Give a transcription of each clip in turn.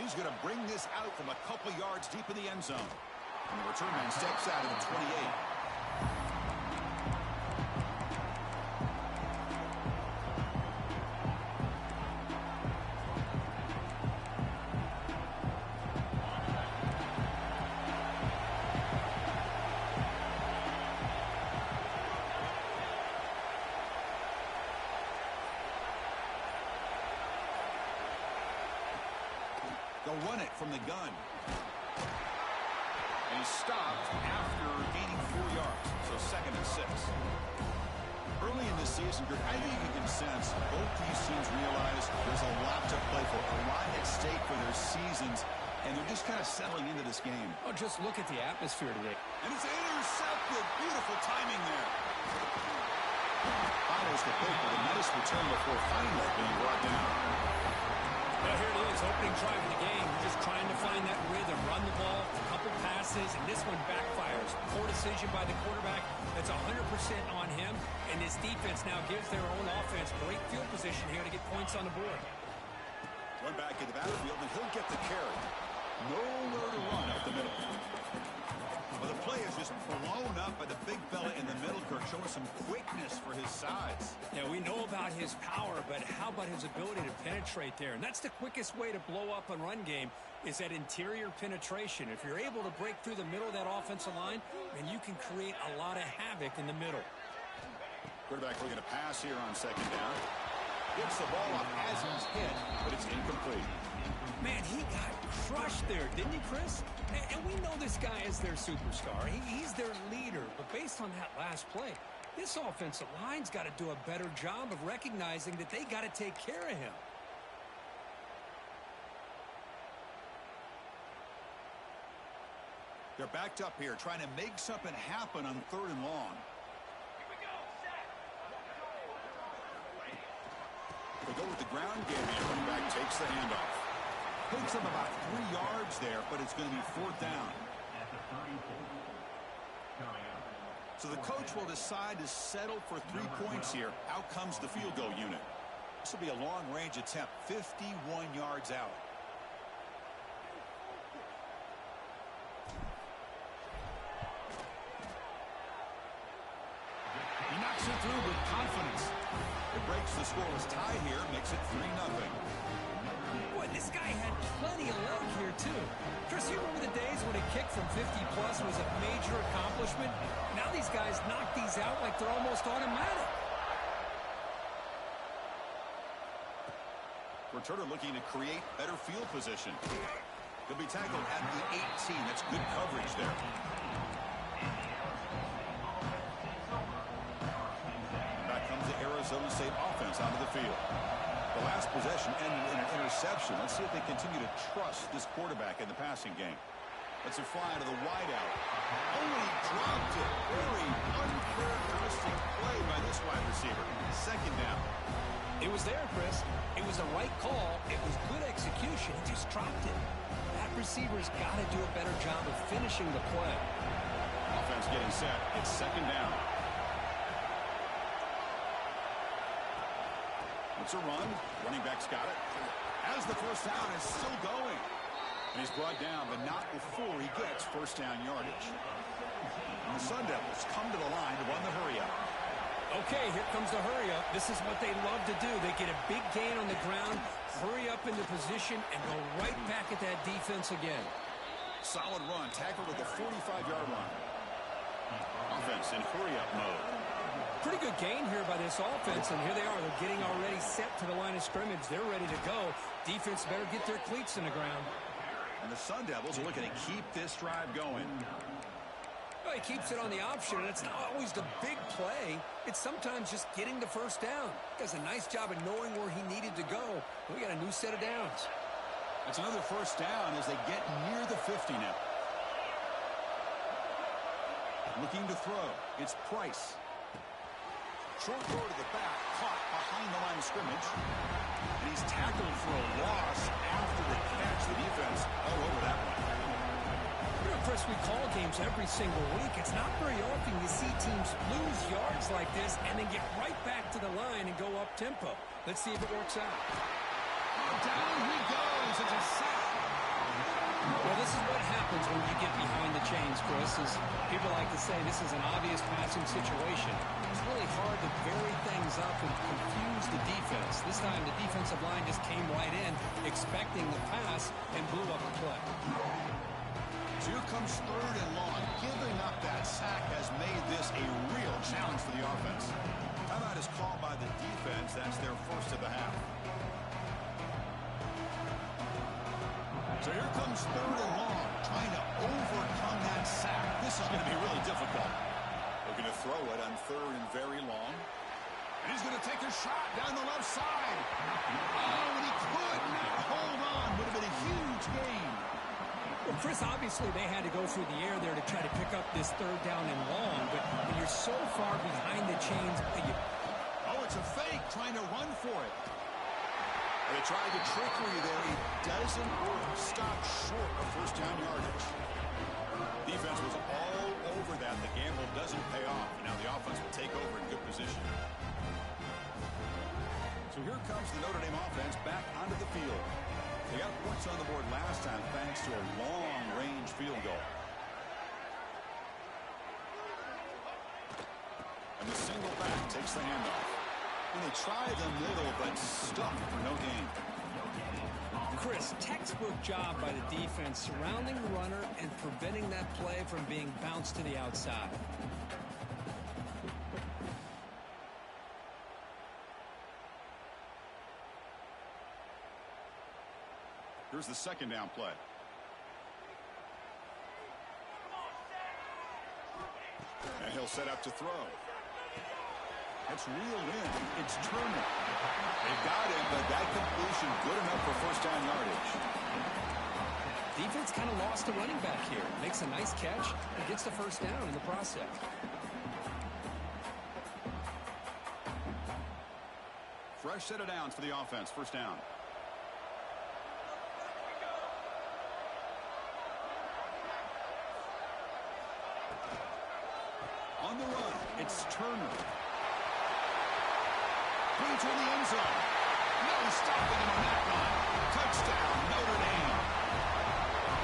He's going to bring this out from a couple yards deep in the end zone. And the return man steps out of the 28. They'll run it from the gun. And he's stopped after gaining 4 yards. So 2nd and 6. Early in the season, I think you can sense both these teams realize there's a lot to play for, a lot at stake for their seasons, and they're just kind of settling into this game. Oh, just look at the atmosphere today. And it's intercepted. Beautiful timing there. Follows the pick with a nice return before finally being brought down. Now here it is, opening drive of the game. We're just trying to find that rhythm, run the ball, a couple passes, and this one backfires. Poor decision by the quarterback. That's 100% on him, and this defense now gives their own offense great field position here to get points on the board. Run back in the backfield, and he'll get the carry. Nowhere to run up the middle. Well, the play is just blown up by the big fella in the middle, Kirk, showing some quickness for his size. Yeah, we know about his power, but how about his ability to penetrate there? And that's the quickest way to blow up a run game is that interior penetration. If you're able to break through the middle of that offensive line, then you can create a lot of havoc in the middle. Quarterback looking to pass here on 2nd down. Gets the ball off as he's hit, but it's incomplete. Man, he got crushed there, didn't he, Chris? And we know this guy is their superstar. He's their leader. But based on that last play, this offensive line's got to do a better job of recognizing that they got to take care of him. They're backed up here, trying to make something happen on 3rd and long. They go with the ground game here. Running back takes the handoff. Takes him about 3 yards there, but it's going to be 4th down. So the coach will decide to settle for 3 points here. Out comes the field goal unit. This will be a long-range attempt, 51 yards out. He knocks it through with confidence. It breaks the scoreless tie here, makes it 3-0. Boy, this guy had plenty of leg here, too. Chris, you remember the days when a kick from 50-plus was a major accomplishment? Now these guys knock these out like they're almost automatic. Returner looking to create better field position. He'll be tackled at the 18. That's good coverage there. Back comes the Arizona State offense onto the field. The last possession ended in an interception. Let's see if they continue to trust this quarterback in the passing game. Let's fly to the wideout. Oh, he dropped it. Very uncharacteristic play by this wide receiver. 2nd down. It was there, Chris. It was the right call. It was good execution. He just dropped it. That receiver's got to do a better job of finishing the play. Offense getting set. It's 2nd down. It's a run. Running back's got it. As the 1st down is still going. And he's brought down, but not before he gets 1st down yardage. And the Sun Devils come to the line to run the hurry-up. Okay, here comes the hurry-up. This is what they love to do. They get a big gain on the ground, hurry up into position, and go right back at that defense again. Solid run, tackled at the 45-yard line. Offense in hurry-up mode. Pretty good gain here by this offense, and here they are. They're getting already set to the line of scrimmage. They're ready to go. Defense better get their cleats in the ground. And the Sun Devils are looking to keep this drive going. Well, he keeps it on the option, and it's not always the big play. It's sometimes just getting the 1st down. Does a nice job of knowing where he needed to go. We got a new set of downs. That's another 1st down as they get near the 50 now. Looking to throw. It's Price. Short throw to the back, caught behind the line of scrimmage. And he's tackled for a loss after the catch. The defense all over that one. You know, Chris, we call games every single week. It's not very often you see teams lose yards like this and then get right back to the line and go up tempo. Let's see if it works out. Down he goes. It's a sack. Well, this is what happens when you get behind the chains, Chris. As people like to say, this is an obvious passing situation. It's really hard to vary things up and confuse the defense. This time, the defensive line just came right in, expecting the pass, and blew up the play. So here comes 3rd and long. Giving up that sack has made this a real challenge for the offense. Timeout is called by the defense. That's their first of the half. So here comes 3rd and long, trying to overcome that sack. This is going to be really difficult. Looking to throw it on 3rd and very long. And he's going to take a shot down the left side. Oh, and he could not hold on. Would have been a huge gain. Well, Chris, obviously they had to go through the air there to try to pick up this 3rd down and long, but when you're so far behind the chains... Oh, it's a fake, trying to run for it. They tried the trickery there. It doesn't work. Stop short of first down yardage. Defense was all over that. The gamble doesn't pay off. Now the offense will take over in good position. So here comes the Notre Dame offense back onto the field. They got points on the board last time thanks to a long-range field goal. And the single back takes the handoff. And they try the middle, but stuck for no gain. Chris, textbook job by the defense surrounding the runner and preventing that play from being bounced to the outside. Here's the 2nd down play. And he'll set up to throw. It's reeled in. It's Turner. They got him, but that completion good enough for first down yardage. Defense kind of lost the running back here. Makes a nice catch and gets the first down in the process. Fresh set of downs for the offense. First down. On the run, it's Turner. Brings in the end zone. No stopping him on that run. Touchdown, Notre Dame.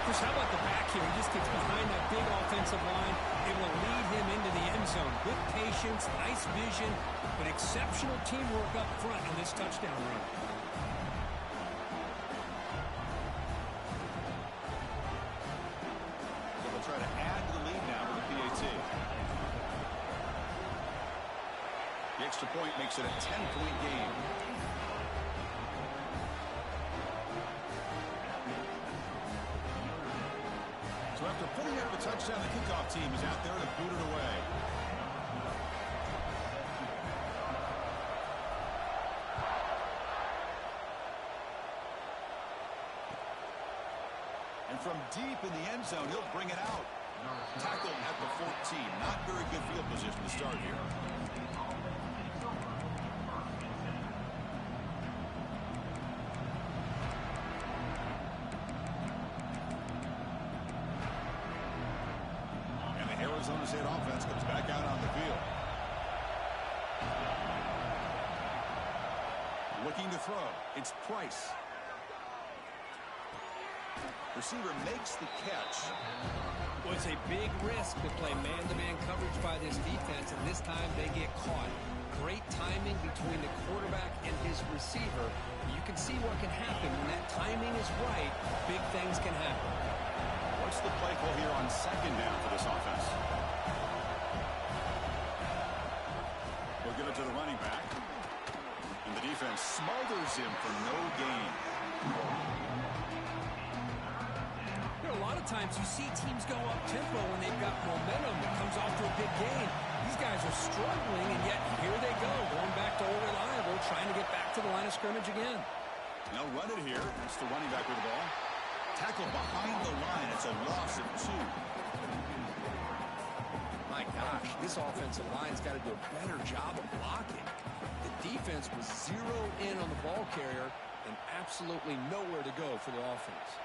Chris, how about the back here? He just gets behind that big offensive line and will lead him into the end zone. Good patience, nice vision, but exceptional teamwork up front on this touchdown run. So they'll try to add to the lead now with the PAT. The extra point makes it a 10-point game. So after putting up a touchdown, the kickoff team is out there to boot it away. And from deep in the end zone, he'll bring it out. Tackled at the 14. Not very good field position to start here. Arizona State offense comes back out on the field. Looking to throw. It's Price. Receiver makes the catch. Well, it's a big risk to play man-to-man coverage by this defense, and this time they get caught. Great timing between the quarterback and his receiver. You can see what can happen when that timing is right. Big things can happen. What's the play call here on 2nd down for this offense? We'll give it to the running back. And the defense smothers him for no gain. You know, a lot of times you see teams go up-tempo when they've got momentum that comes off to a big gain. These guys are struggling, and yet here they go, going back to old reliable, trying to get back to the line of scrimmage again. They'll run it here. It's the running back with the ball. Tackle behind the line. It's a loss of 2. My gosh, this offensive line's got to do a better job of blocking. The defense was zeroed in on the ball carrier and absolutely nowhere to go for the offense.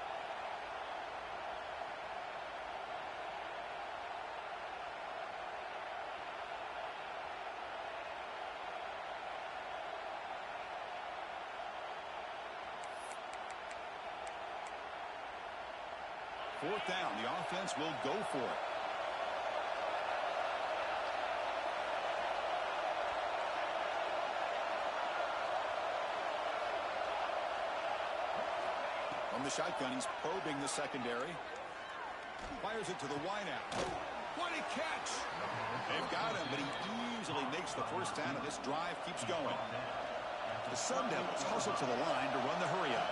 4th down. The offense will go for it. From the shotgun, he's probing the secondary. Fires it to the wideout. What a catch! They've got him, but he easily makes the first down, and this drive keeps going. The Sun Devils hustle to the line to run the hurry-up.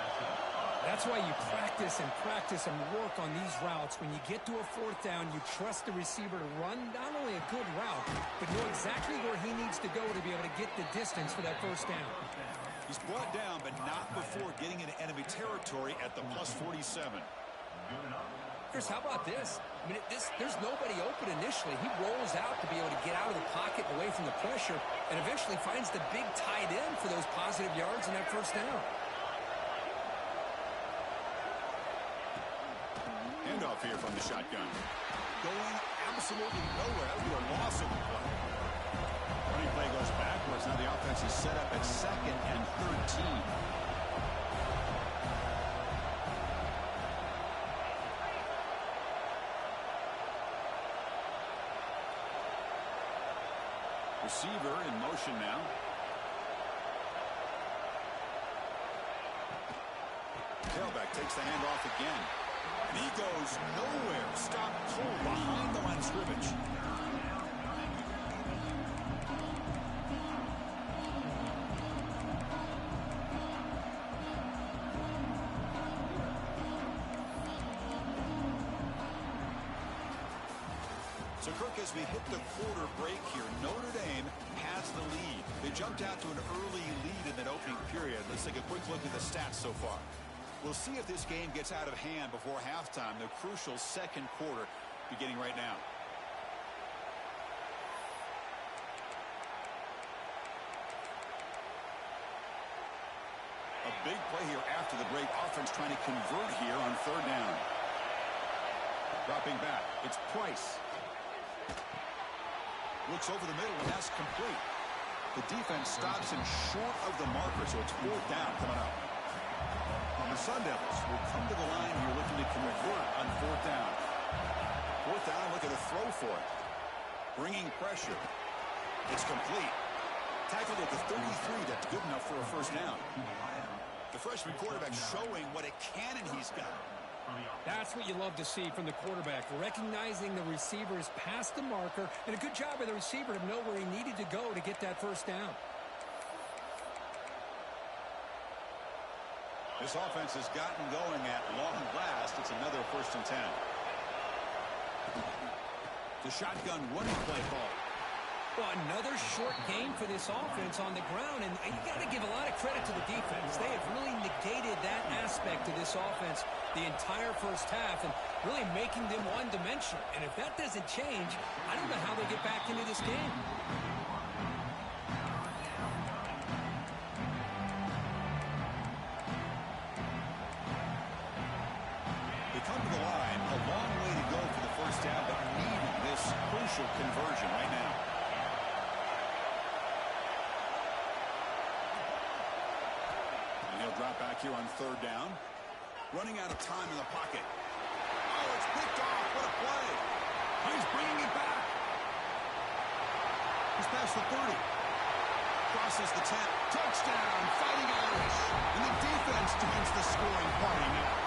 That's why you practice and work on these routes. When you get to a 4th down, you trust the receiver to run not only a good route, but know exactly where he needs to go to be able to get the distance for that first down. He's brought down, but not before getting into enemy territory at the +47. Chris, how about this? I mean, there's nobody open initially. He rolls out to be able to get out of the pocket away from the pressure and eventually finds the big tight end for those positive yards in that first down. Handoff here from the shotgun. Going absolutely nowhere. That would be a loss of the play. Running play goes backwards. Now the offense is set up at 2nd and 13. Receiver in motion now. Tailback takes the handoff again. And he goes nowhere. Stopped cold behind the line of scrimmage. So, Kirk, as we hit the quarter break here, Notre Dame has the lead. They jumped out to an early lead in that opening period. Let's take a quick look at the stats so far. We'll see if this game gets out of hand before halftime, the crucial second quarter beginning right now. A big play here after the break. Offense trying to convert here on 3rd down. Dropping back. It's Price. Looks over the middle, and that's complete. The defense stops him short of the marker, so it's 4th down coming up. And the Sun Devils will come to the line here looking to convert on 4th down. 4th down, looking to throw for it. Bringing pressure. It's complete. Tackled at the 33. That's good enough for a first down. The freshman quarterback showing what a cannon he's got. That's what you love to see from the quarterback, recognizing the receiver is past the marker, and a good job by the receiver to know where he needed to go to get that first down. This offense has gotten going at long last. It's another 1st and 10. The shotgun running play call. Well, another short game for this offense on the ground, and you got to give a lot of credit to the defense. They have really negated that aspect of this offense the entire first half and really making them one-dimensional. And if that doesn't change, I don't know how they get back into this game. They come to the line, a long way to go for the first down, but needing this crucial conversion right now. Drop back here on 3rd down. Running out of time in the pocket. Oh, it's picked off. What a play. He's bringing it back. He's past the 30. Crosses the 10. Touchdown, Fighting Irish. And the defense joins the scoring party now.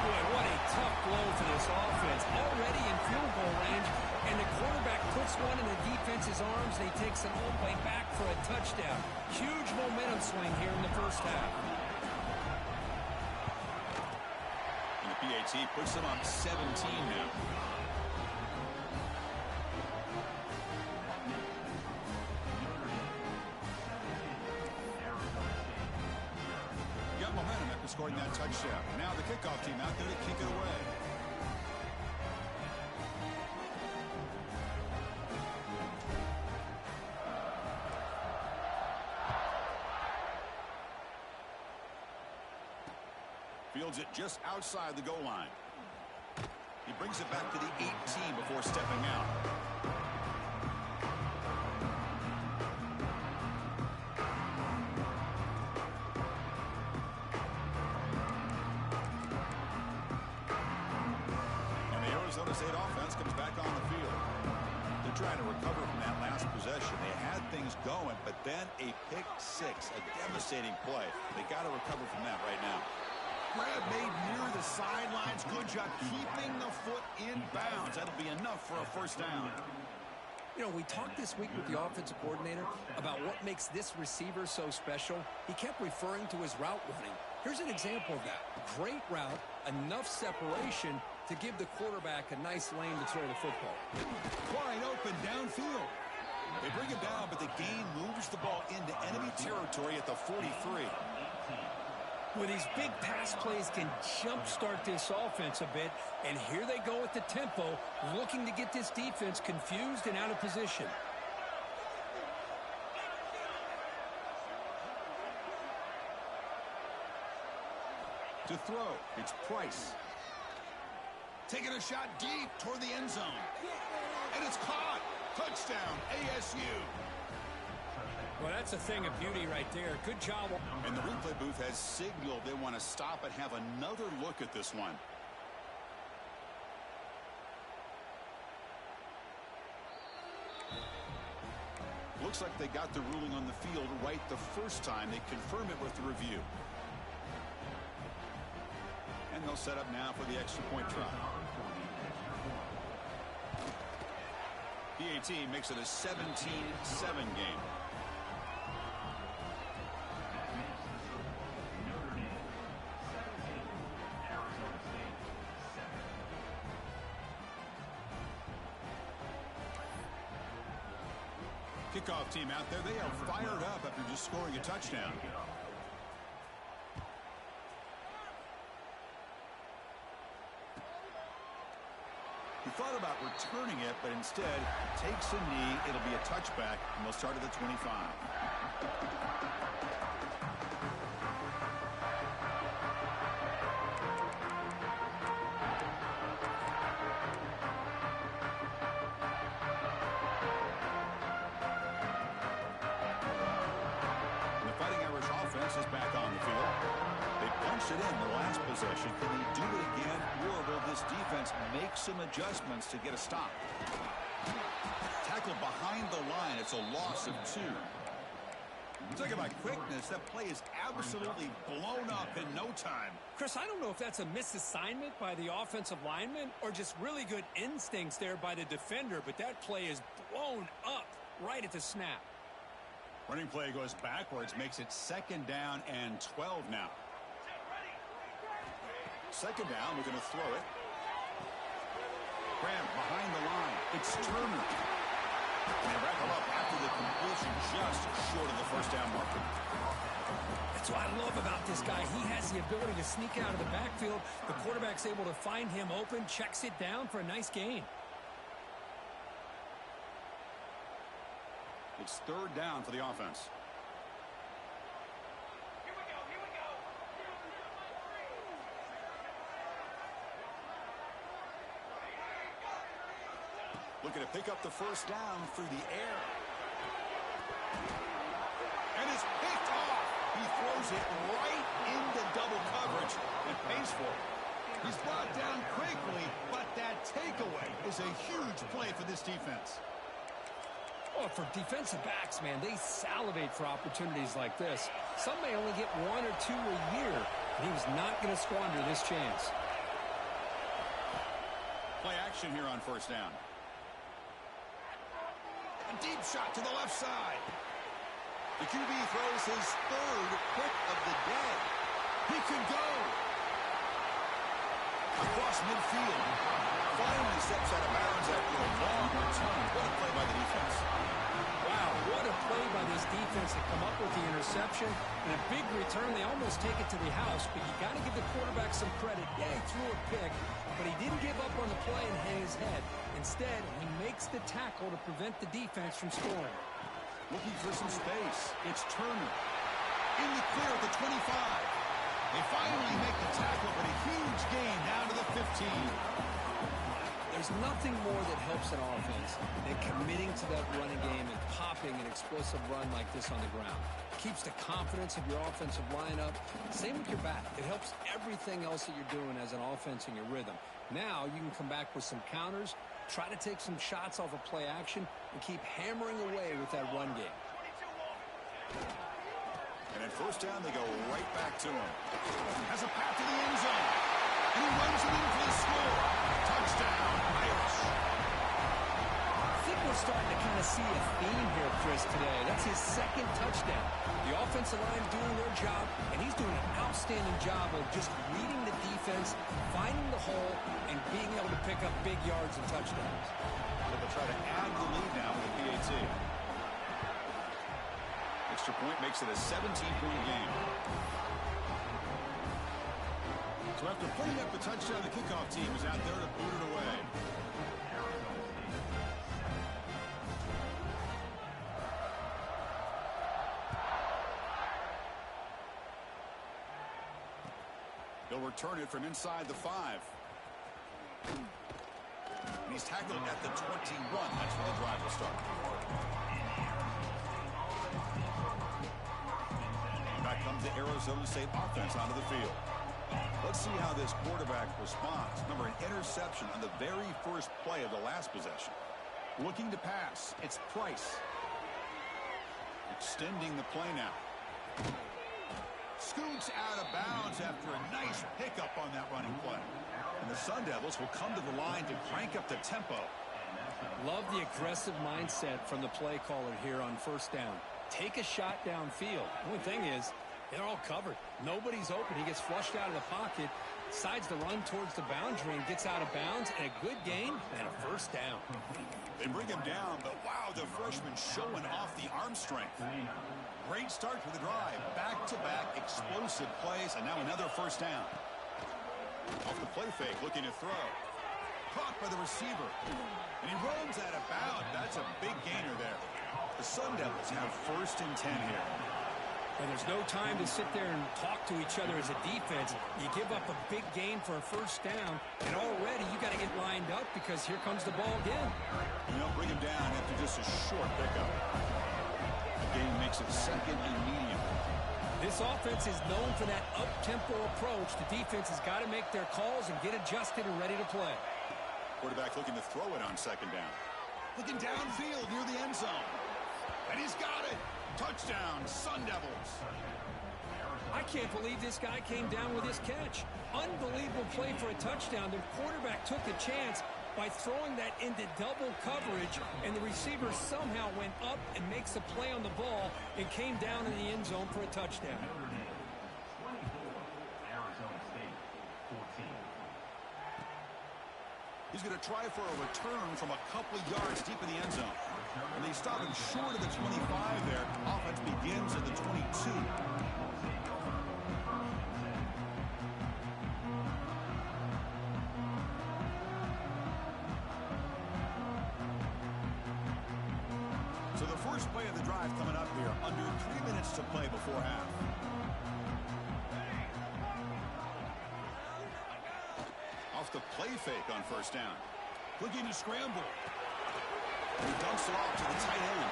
Boy, what a tough blow for this offense. Already in field goal range, and the quarterback puts one in the defense's arms, and he takes it all the way back for a touchdown. Huge momentum swing here in the first half. And the PAT puts them on 17 now. Got momentum after scoring that touchdown. Now the kickoff team out there to kick it away. Fields it just outside the goal line. He brings it back to the 18 before stepping out. offense comes back on the field. They're trying to recover from that last possession. They had things going, but then a pick six, a devastating play. They got to recover from that right now. Grab made near the sidelines. Good job keeping the foot in bounds. That'll be enough for a first down. You know, we talked this week with the offensive coordinator about what makes this receiver so special. He kept referring to his route running. Here's an example of that. Great route, enough separation to give the quarterback a nice lane to throw the football. Wide open downfield. They bring him down, but the gain moves the ball into enemy territory at the 43. Well, these big pass plays can jumpstart this offense a bit, and here they go at the tempo, looking to get this defense confused and out of position. To throw, it's Price. Taking a shot deep toward the end zone. And it's caught. Touchdown, ASU. Well, that's a thing of beauty right there. Good job. And the replay booth has signaled they want to stop and have another look at this one. Looks like they got the ruling on the field right the first time. They confirm it with the review. And they'll set up now for the extra point try. PAT makes it a 17-7 game. Kickoff team out there, they are fired up after just scoring a touchdown. He thought about returning it, but instead takes a knee. It'll be a touchback, and they'll start at the 25. Is back on the field. They punched it in the last possession. Can they do it again, or will this defense make some adjustments to get a stop? Tackle behind the line. It's a loss of 2. Talk about quickness. That play is absolutely blown up in no time. Chris, I don't know if that's a misassignment by the offensive lineman or just really good instincts there by the defender, but that play is blown up right at the snap. Running play goes backwards, makes it 2nd down and 12 now. 2nd down, we're going to throw it. Graham behind the line. It's Turner. And they wrap him up after the completion, just short of the first down marker. That's what I love about this guy. He has the ability to sneak out of the backfield. The quarterback's able to find him open, checks it down for a nice gain. It's 3rd down for the offense. Looking to pick up the first down through the air. And it's picked off. He throws it right into double coverage and pays for it. He's brought down quickly, but that takeaway is a huge play for this defense. Oh, for defensive backs, man, they salivate for opportunities like this. Some may only get 1 or 2 a year, and he was not going to squander this chance. Play action here on first down. A deep shot to the left side. The QB throws his 3rd pick of the day. He can go. Across midfield. Finally steps out of bounds after a long return. What a play by the defense. Wow, what a play by this defense to come up with the interception. And a big return. They almost take it to the house, but you got to give the quarterback some credit. Yeah, he threw a pick, but he didn't give up on the play and hang his head. Instead, he makes the tackle to prevent the defense from scoring. Looking for some space. It's Turner. In the clear at the 25. They finally make the tackle, but a huge gain down to the 15. There's nothing more that helps an offense than committing to that running game and popping an explosive run like this on the ground. Keeps the confidence of your offensive lineup. Same with your back. It helps everything else that you're doing as an offense in your rhythm. Now you can come back with some counters, try to take some shots off of play action, and keep hammering away with that run game. And at first down, they go right back to him. Has a path to the end zone. And he runs it in for the score. Touchdown, Irish. I think we're starting to kind of see a theme here, Chris, today. That's his second touchdown. The offensive line doing their job, and he's doing an outstanding job of just reading the defense, finding the hole, and being able to pick up big yards and touchdowns. They'll try to add the lead now with the PAT. Extra point makes it a 17-point game. So after putting up the touchdown, the kickoff team is out there to boot it away. They'll return it from inside the 5. And he's tackled at the 21. That's where the drive will start. Back comes the Arizona State offense onto the field. Let's see how this quarterback responds. Remember, an interception on the very first play of the last possession. Looking to pass. It's Price. Extending the play now. Scoots out of bounds after a nice pickup on that running play. And the Sun Devils will come to the line to crank up the tempo. Love the aggressive mindset from the play caller here on first down. Take a shot downfield. The only thing is, they're all covered. Nobody's open. He gets flushed out of the pocket, decides to run towards the boundary and gets out of bounds, and a good gain and a first down. They bring him down, but wow, the freshman showing off the arm strength. Great start for the drive. Back-to-back explosive plays, and now another first down. Off the play fake, looking to throw. Caught by the receiver. And he runs out of bounds. That's a big gainer there. The Sun Devils have first and 10 here. And there's no time to sit there and talk to each other as a defense. You give up a big gain for a first down, and already you got to get lined up because here comes the ball again. You know, bring him down after just a short pickup. The game makes it second and medium. This offense is known for that up-tempo approach. The defense has got to make their calls and get adjusted and ready to play. Quarterback looking to throw it on second down. Looking downfield near the end zone. And he's got it. Touchdown, Sun Devils. I can't believe this guy came down with this catch. Unbelievable play for a touchdown. The quarterback took a chance by throwing that into double coverage, and the receiver somehow went up and makes a play on the ball and came down in the end zone for a touchdown. He's going to try for a return from a couple of yards deep in the end zone. And they stop him short of the 25 there. Offense begins at the 22. So the first play of the drive coming up here. Under 3 minutes to play before half. Off the play fake on first down. Looking to scramble. He dumps it off to the tight end.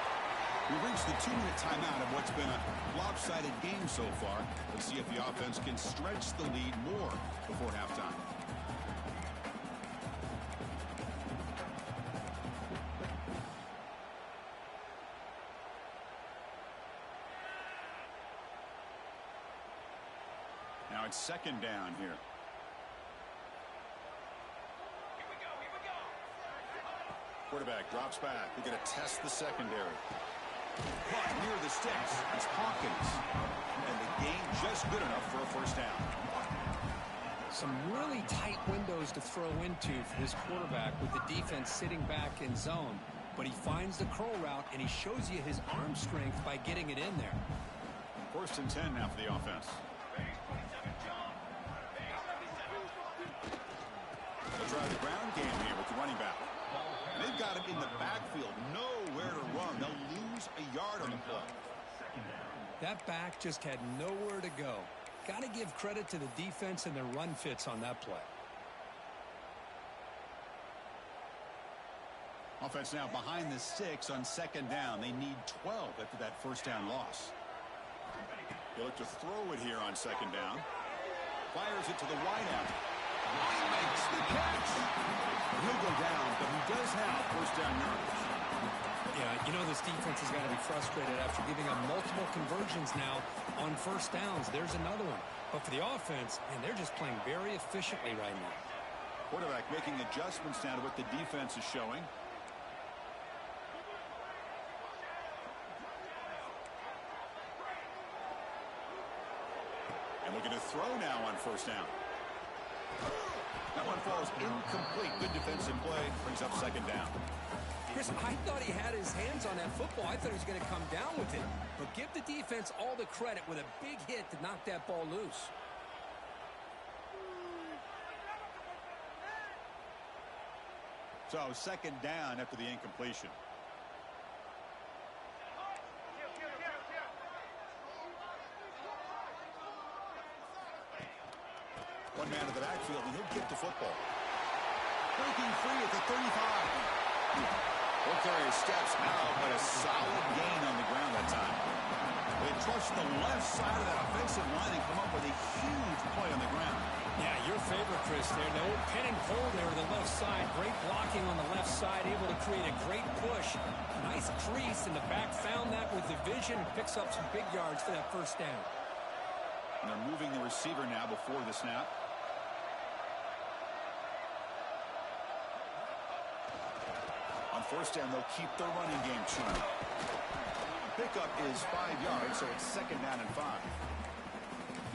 We've reached the 2-minute timeout of what's been a lopsided game so far. Let's see if the offense can stretch the lead more before halftime. Now it's second down here. Quarterback drops back. They're going to test the secondary. Caught near the sticks. It's Hawkins. And the gain just good enough for a first down. Some really tight windows to throw into for this quarterback with the defense sitting back in zone. But he finds the curl route, and he shows you his arm strength by getting it in there. First and 10 now for the offense. They'll try the ground game here with the running back. They've got him in the backfield, nowhere to run. They'll lose a yard on the play. That back just had nowhere to go. Got to give credit to the defense and their run fits on that play. Offense now behind the 6 on second down. They need 12 after that first down loss. They look to throw it here on second down. Fires it to the wideout. He makes makes the catch. He'll go down, but he does have first down yards. Yeah, you know this defense has got to be frustrated after giving up multiple conversions now on first downs. There's another one. But for the offense, and they're just playing very efficiently right now. Quarterback making adjustments now to what the defense is showing. And looking to throw now on first down. That one falls incomplete. Good defensive play. Brings up second down. Chris, I thought he had his hands on that football. I thought he was going to come down with it. But give the defense all the credit with a big hit to knock that ball loose. So second down after the incompletion. One man to the backfield, and he'll get the football. Breaking free at the 35. He'll carry his steps now, but a solid gain on the ground that time. They trust the left side of that offensive line and come up with a huge play on the ground. Yeah, your favorite, Chris, there. The old pin and pull there to the left side. Great blocking on the left side, able to create a great push. Nice crease in the back. Found that with the vision. Picks up some big yards for that first down. And they're moving the receiver now before the snap. On first down, they'll keep their running game churning. Pickup is 5 yards, so it's second down and 5.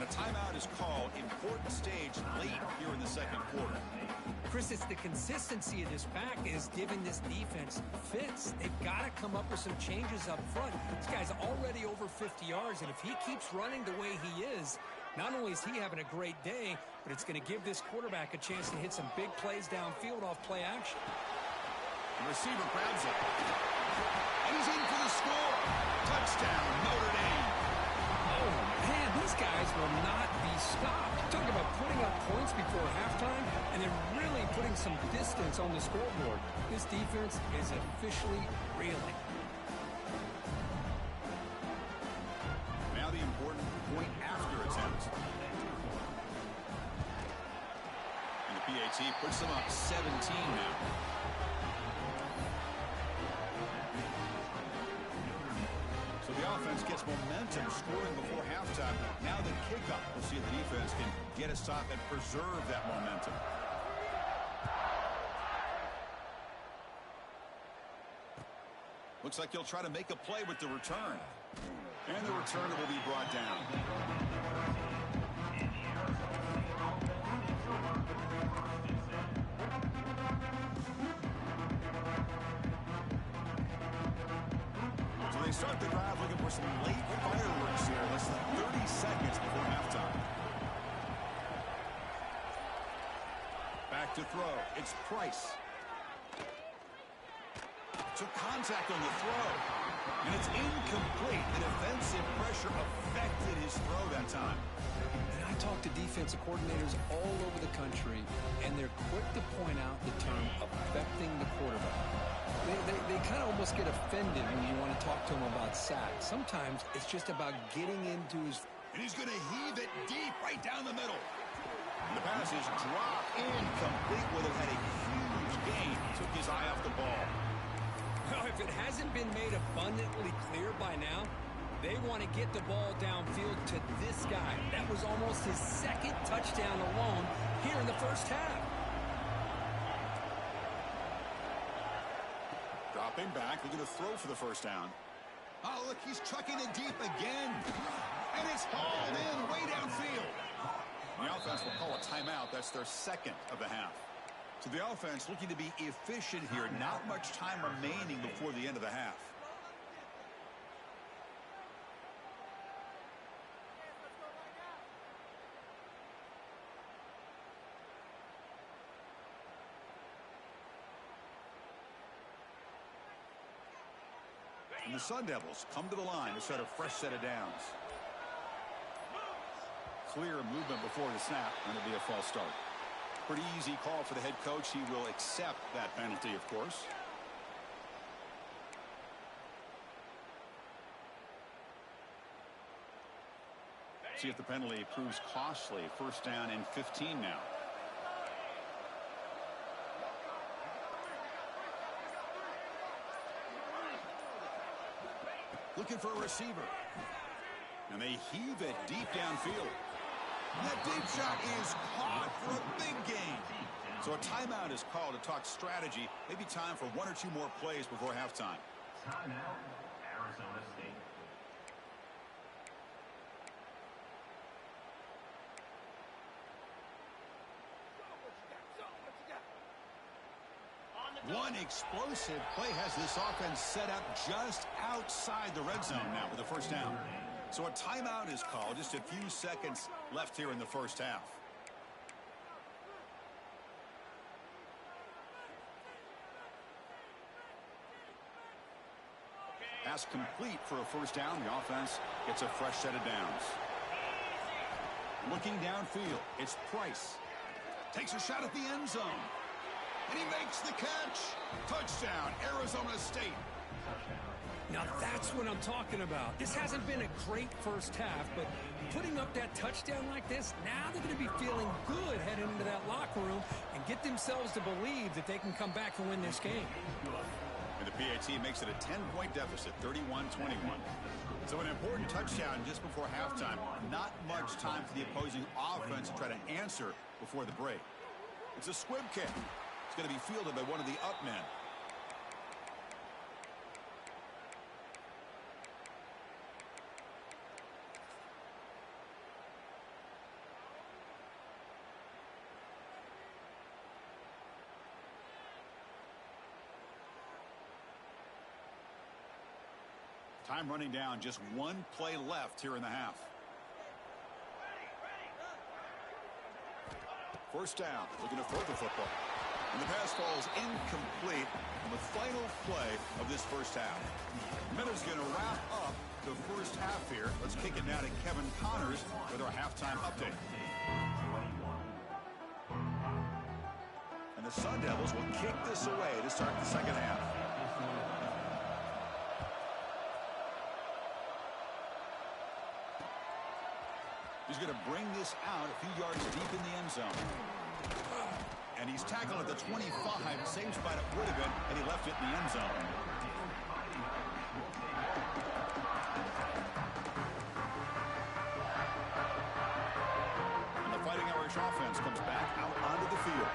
The timeout is called. Important stage late here in the second quarter. Chris, it's the consistency of this back is giving this defense fits. They've got to come up with some changes up front. This guy's already over 50 yards, and if he keeps running the way he is, not only is he having a great day, but it's going to give this quarterback a chance to hit some big plays downfield off play action. The receiver grabs it. And he's in for the score. Touchdown, Notre Dame. Oh, man, these guys will not be stopped. Talk about putting up points before halftime and then really putting some distance on the scoreboard. This defense is officially reeling. Now the important point after attempt. And the PAT puts them up 17 now. So the offense gets momentum, scoring before halftime. Now the kickoff. We'll see if the defense can get a stop and preserve that momentum. Looks like he'll try to make a play with the return. And the returner will be brought down. They start the drive looking for some late fireworks here. Less than 30 seconds before halftime. Back to throw. It's Price. Took contact on the throw. And it's incomplete. The defensive pressure affected his throw that time. And I talk to defensive coordinators all over the country, and they're quick to point out the term affecting the quarterback. They kind of almost get offended when you want to talk to them about sacks. Sometimes it's just about getting into his... And he's going to heave it deep right down the middle. And the pass is dropped incomplete. Would have had a huge gain. Took his eye off the ball. Well, if it hasn't been made abundantly clear by now, they want to get the ball downfield to this guy. That was almost his second touchdown alone here in the first half. Dropping back, looking to throw for the first down. Oh, look, he's chucking it deep again. And it's hauled in way downfield. The offense will call a timeout. That's their second of the half. So the offense looking to be efficient here. Not much time remaining before the end of the half. And the Sun Devils come to the line to set a fresh set of downs. Clear movement before the snap, and it'll be a false start. Pretty easy call for the head coach. He will accept that penalty, of course. See if the penalty proves costly. First down and 15 now. Looking for a receiver. And they heave it deep downfield. That deep shot is caught for a big gain. So a timeout is called to talk strategy. Maybe time for 1 or 2 more plays before halftime. Timeout, Arizona State. One explosive play has this offense set up just outside the red zone now with the first down. So a timeout is called. Just a few seconds left here in the first half. Pass complete for a first down. The offense gets a fresh set of downs. Looking downfield, it's Price. Takes a shot at the end zone. And he makes the catch. Touchdown, Arizona State. Now that's what I'm talking about. This hasn't been a great first half, but putting up that touchdown like this, now they're going to be feeling good heading into that locker room and get themselves to believe that they can come back and win this game. And the PAT makes it a 10-point deficit, 31-21. So an important touchdown just before halftime. Not much time for the opposing offense to try to answer before the break. It's a squib kick. It's going to be fielded by one of the up men. Time running down, just 1 play left here in the half. First down, looking to throw the football. And the pass falls incomplete on the final play of this first half. Miller's going to wrap up the first half here. Let's kick it now to Kevin Connors with our halftime update. And the Sun Devils will kick this away to start the second half. He's going to bring this out a few yards deep in the end zone. And he's tackled at the 25. Same spot it would have been, and he left it in the end zone. And the Fighting Irish offense comes back out onto the field.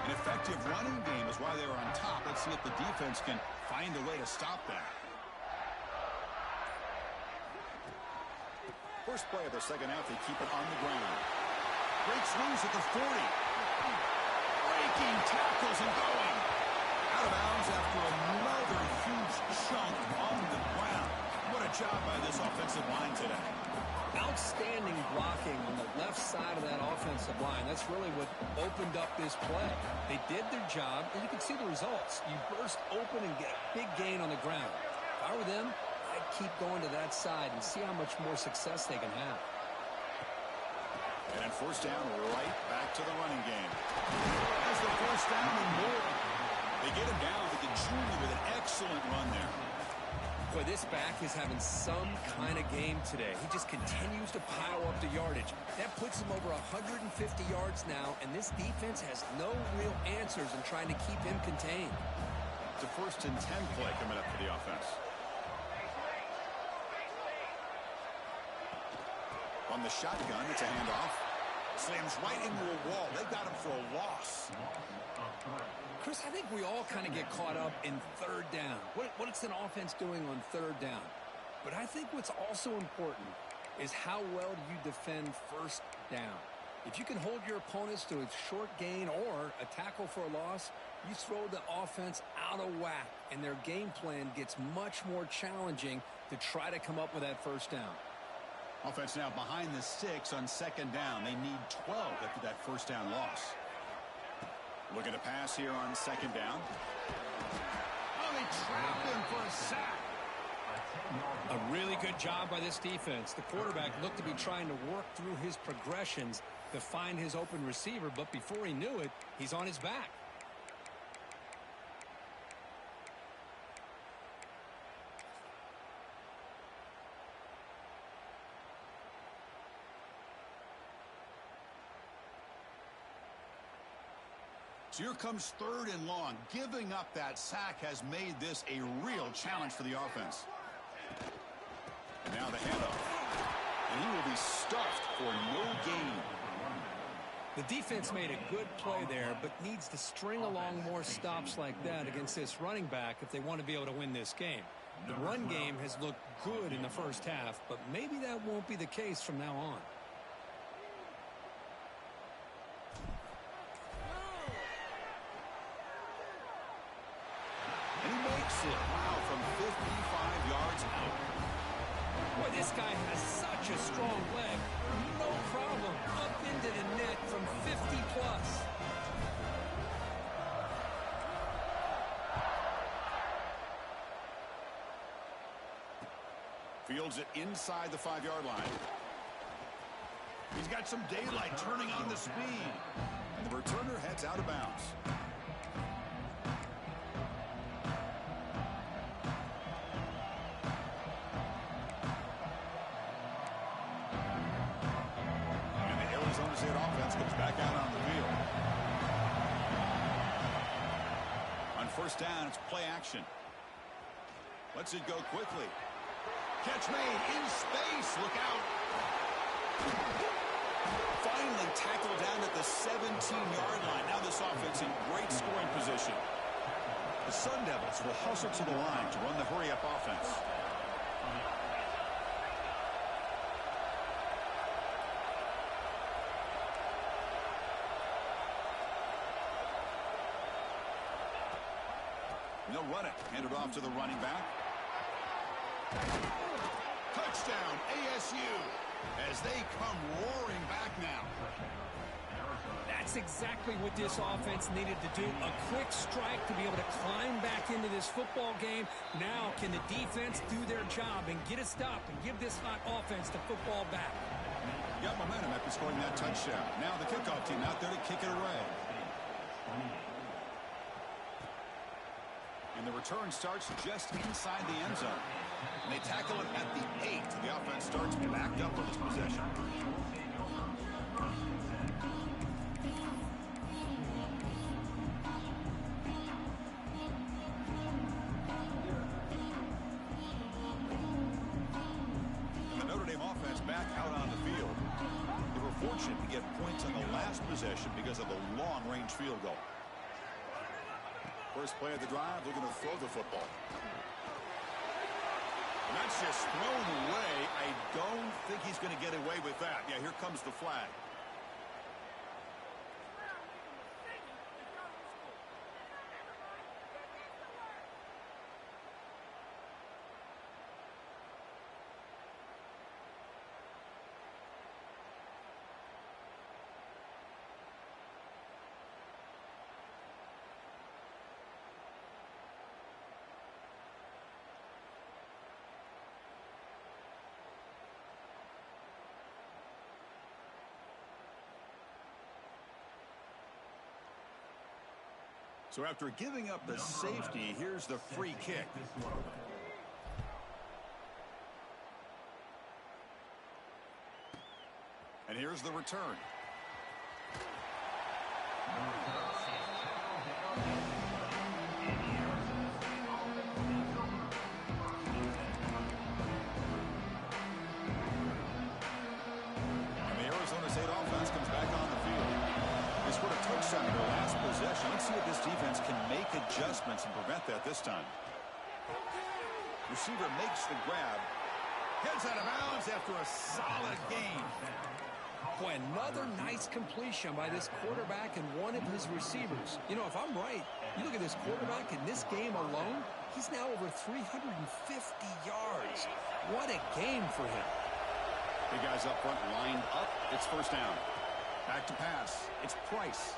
An effective running game is why they were on top. Let's see if the defense can find a way to stop that. First play of the second half, they keep it on the ground. Breaks loose at the 40. Breaking tackles and going. Out of bounds after another huge chunk on the ground. What a job by this offensive line today. Outstanding blocking on the left side of that offensive line. That's really what opened up this play. They did their job, and you can see the results. You burst open and get a big gain on the ground. If I were them, I'd keep going to that side and see how much more success they can have. And first down, right back to the running game. That's the first down and more. They get him down to the junior with an excellent run there. Boy, this back is having some kind of game today. He just continues to pile up the yardage. That puts him over 150 yards now, and this defense has no real answers in trying to keep him contained. It's a 1st and 10 play coming up for the offense. On the shotgun, it's a handoff. Slams right into a wall. They got him for a loss. Chris, I think we all kind of get caught up in third down. What's an offense doing on third down? But I think what's also important is how well do you defend first down. If you can hold your opponents to a short gain or a tackle for a loss, you throw the offense out of whack, and their game plan gets much more challenging to try to come up with that first down. Offense now behind the 6 on second down. They need 12 after that first down loss. Looking to pass here on second down. Oh, they trap him for a sack. A really good job by this defense. The quarterback looked to be trying to work through his progressions to find his open receiver, but before he knew it, he's on his back. So here comes 3rd and long. Giving up that sack has made this a real challenge for the offense. Now the handoff. And he will be stuffed for no gain. The defense made a good play there, but needs to string along more stops like that against this running back if they want to be able to win this game. The run game has looked good in the first half, but maybe that won't be the case from now on. And he makes it. Wow, from 55 yards out. Boy, this guy has such a strong leg. No problem. Up into the net from 50 plus. Fields it inside the 5-yard line. He's got some daylight turning on the speed. And the returner heads out of bounds. And the Arizona State offense comes back out on the field. On first down, it's play action. Lets it go quickly. Catch made in space. Look out. Finally tackled down at the 17-yard line. Now this offense in great scoring position. The Sun Devils will hustle to the line to run the hurry-up offense. They'll run it. Hand it off to the running back. Touchdown, ASU, as they come roaring back now. That's exactly what this offense needed to do. A quick strike to be able to climb back into this football game. Now can the defense do their job and get a stop and give this hot offense the football back? Got momentum after scoring that touchdown. Now the kickoff team out there to kick it away. And the return starts just inside the end zone. And they tackle it at the 8. The offense starts backed up on this possession. And the Notre Dame offense back out on the field. They were fortunate to get points on the last possession because of a long-range field goal. First play of the drive, they're going to throw the football. And that's just thrown away. I don't think he's going to get away with that. Yeah, here comes the flag. So after giving up the safety, here's the free kick. And here's the return. And the Arizona State offense comes back on the field. They scored a touchdown in their last possession. Let's see if this defense can make adjustments and prevent that this time. Receiver makes the grab. Heads out of bounds after a solid gain. Boy, another nice completion by this quarterback and one of his receivers. You know, if I'm right, you look at this quarterback in this game alone, he's now over 350 yards. What a game for him. The guys up front lined up. It's first down. Back to pass. It's Price.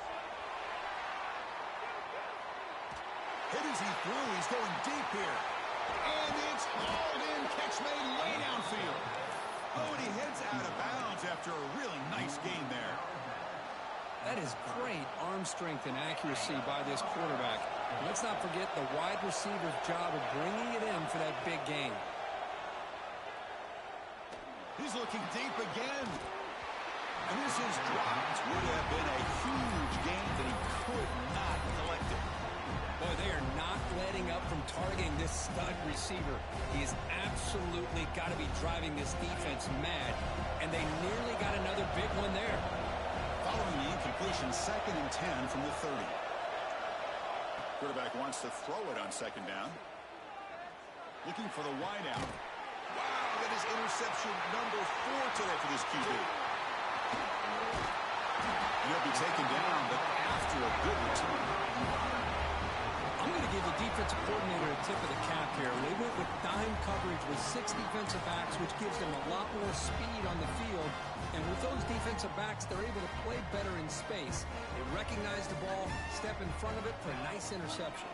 Hit as he threw. He's going deep here. And it's hauled in. Catch made way downfield. Oh, and he heads out of bounds after a really nice gain there. That is great arm strength and accuracy by this quarterback. Let's not forget the wide receiver's job of bringing it in for that big gain. He's looking deep again. And this is dropped. Would have been a huge gain that he could not collect it. Boy, they are not letting up from targeting this stud receiver. He has absolutely got to be driving this defense mad, and they nearly got another big one there. Following the incompletion, 2nd and 10 from the 30. Quarterback wants to throw it on 2nd down. Looking for the wide out. Wow, that is interception number 4 today for this QB. He'll be taken down, but after a good return. I'm going to give the defensive coordinator a tip of the cap here. They went with dime coverage with 6 defensive backs, which gives them a lot more speed on the field. And with those defensive backs, they're able to play better in space. They recognize the ball, step in front of it for a nice interception.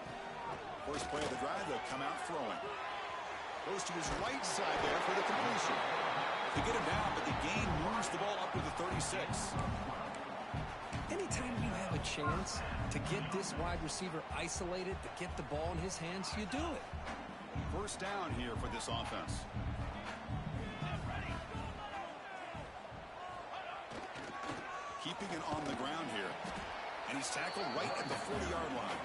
First play of the drive, they'll come out throwing. Goes to his right side there for the completion. They get him down, but the gain moves the ball up to the 36. Anytime you have a chance to get this wide receiver isolated, to get the ball in his hands, you do it. First down here for this offense. Keeping it on the ground here. And he's tackled right at the 40-yard line.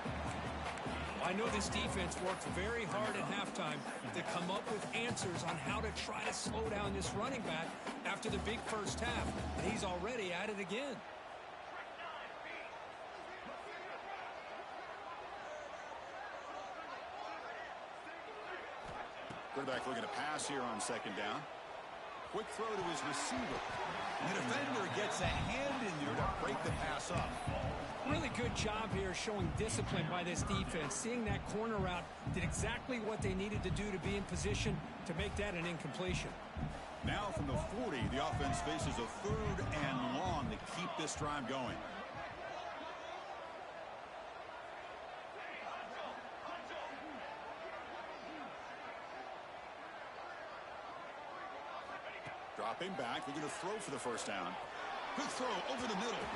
I know this defense worked very hard at halftime to come up with answers on how to try to slow down this running back after the big first half. And he's already at it again. Quarterback looking to pass here on 2nd down. Quick throw to his receiver. The defender gets a hand in there to break the pass up. Really good job here showing discipline by this defense. Seeing that corner route, did exactly what they needed to do to be in position to make that an incompletion. Now from the 40, the offense faces a 3rd and long to keep this drive going. Dropping back, they're going to throw for the first down. Good throw over the middle.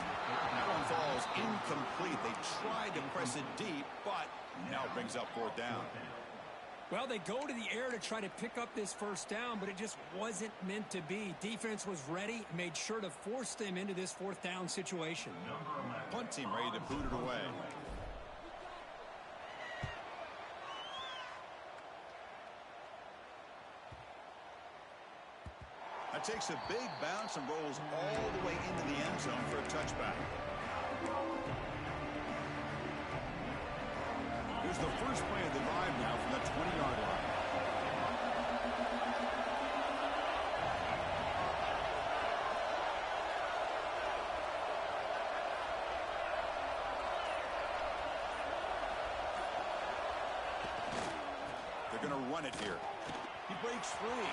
That one falls incomplete. They tried to press it deep, but now it brings up 4th down. Well, they go to the air to try to pick up this first down, but it just wasn't meant to be. Defense was ready, made sure to force them into this 4th down situation. Punt team ready to boot it away. That takes a big bounce and rolls all the way into the end zone for a touchback. Here's the first play of the drive now from the 20-yard line. They're going to run it here. He breaks free.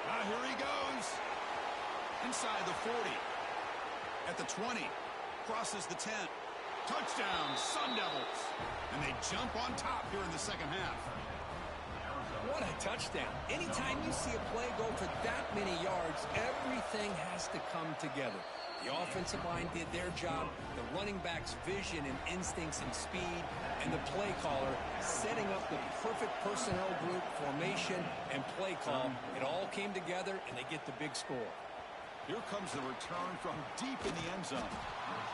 Now here he goes. Inside the 40. At the 20. Crosses the 10. Touchdown, Sun Devils. And they jump on top here in the second half. What a touchdown. Anytime you see a play go for that many yards, everything has to come together. The offensive line did their job, the running back's vision and instincts and speed, and the play caller setting up the perfect personnel group, formation, and play call. It all came together, and they get the big score. Here comes the return from deep in the end zone.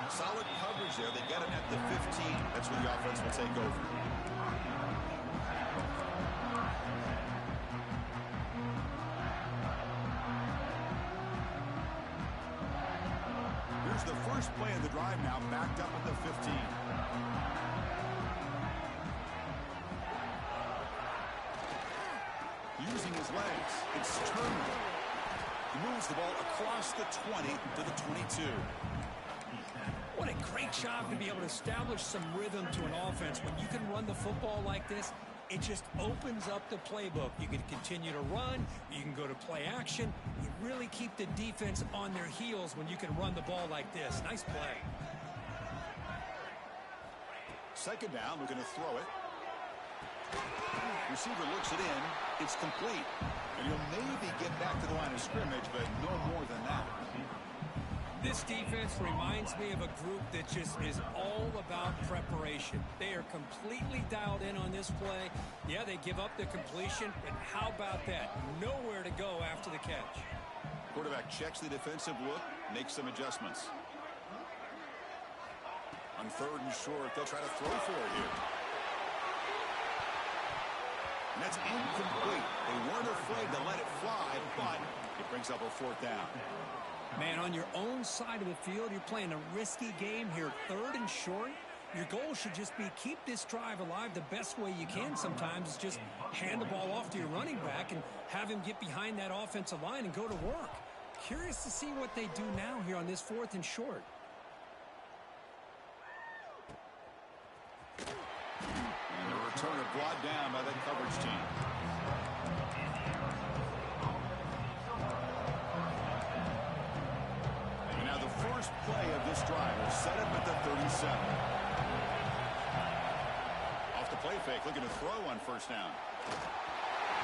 Solid coverage there. They get it at the 15. That's where the offense will take over. Here's the first play of the drive now, backed up at the 15. Using his legs, it's Turner. He moves the ball across the 20 to the 22. What a great job to be able to establish some rhythm to an offense. When you can run the football like this, it just opens up the playbook. You can continue to run. You can go to play action. You really keep the defense on their heels when you can run the ball like this. Nice play. Second down, we're going to throw it. Receiver looks it in. It's complete. And he'll maybe get back to the line of scrimmage, but no more than that. This defense reminds me of a group that just is all about preparation. They are completely dialed in on this play. Yeah, they give up the completion, but how about that? Nowhere to go after the catch. Quarterback checks the defensive look, makes some adjustments. On 3rd and short, they'll try to throw for it here. And that's incomplete. They weren't afraid to let it fly, but it brings up a fourth down. Man, on your own side of the field, you're playing a risky game here, 3rd and short. Your goal should just be keep this drive alive the best way you can sometimes. Is just hand the ball off to your running back and have him get behind that offensive line and go to work. Curious to see what they do now here on this 4th and short. And the returner brought down by that coverage team. And now the first play of this drive will set up at the 37. Off the play fake, looking to throw on first down.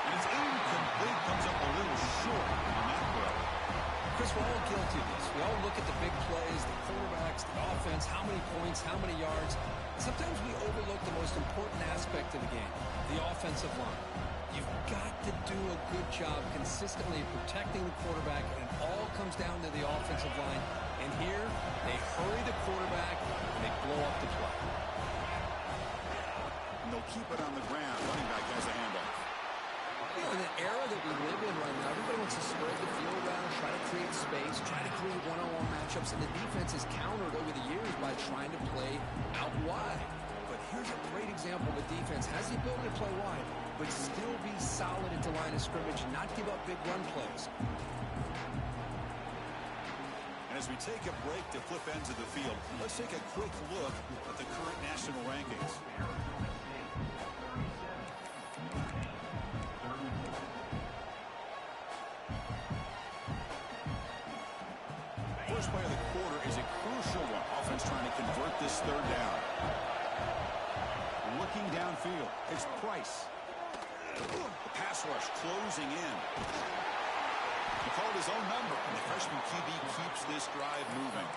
And it's incomplete, comes up a little short on that throw. Chris, we're all guilty of this. We all look at the big plays, the quarterbacks, the offense, how many points, how many yards. Sometimes we overlook the most important aspect of the game, the offensive line. You've got to do a good job consistently protecting the quarterback, and it all comes down to the offensive line. And here, they hurry the quarterback, and they blow up the play. And they'll keep it on the ground. Running back has a handoff. You know, in the era that we live in right now, everybody wants to spread the field around, try to create space, try to create one-on-one matchups, and the defense is countered over the years by trying to play out wide. But here's a great example of a defense has the ability to play wide, but still be solid at the line of scrimmage and not give up big run plays. And as we take a break to flip ends of the field, let's take a quick look at the current national rankings. First play of the quarter is a crucial one. Offense trying to convert this 3rd down. Looking downfield, it's Price. The pass rush closing in. He called his own number, and the freshman QB keeps this drive moving.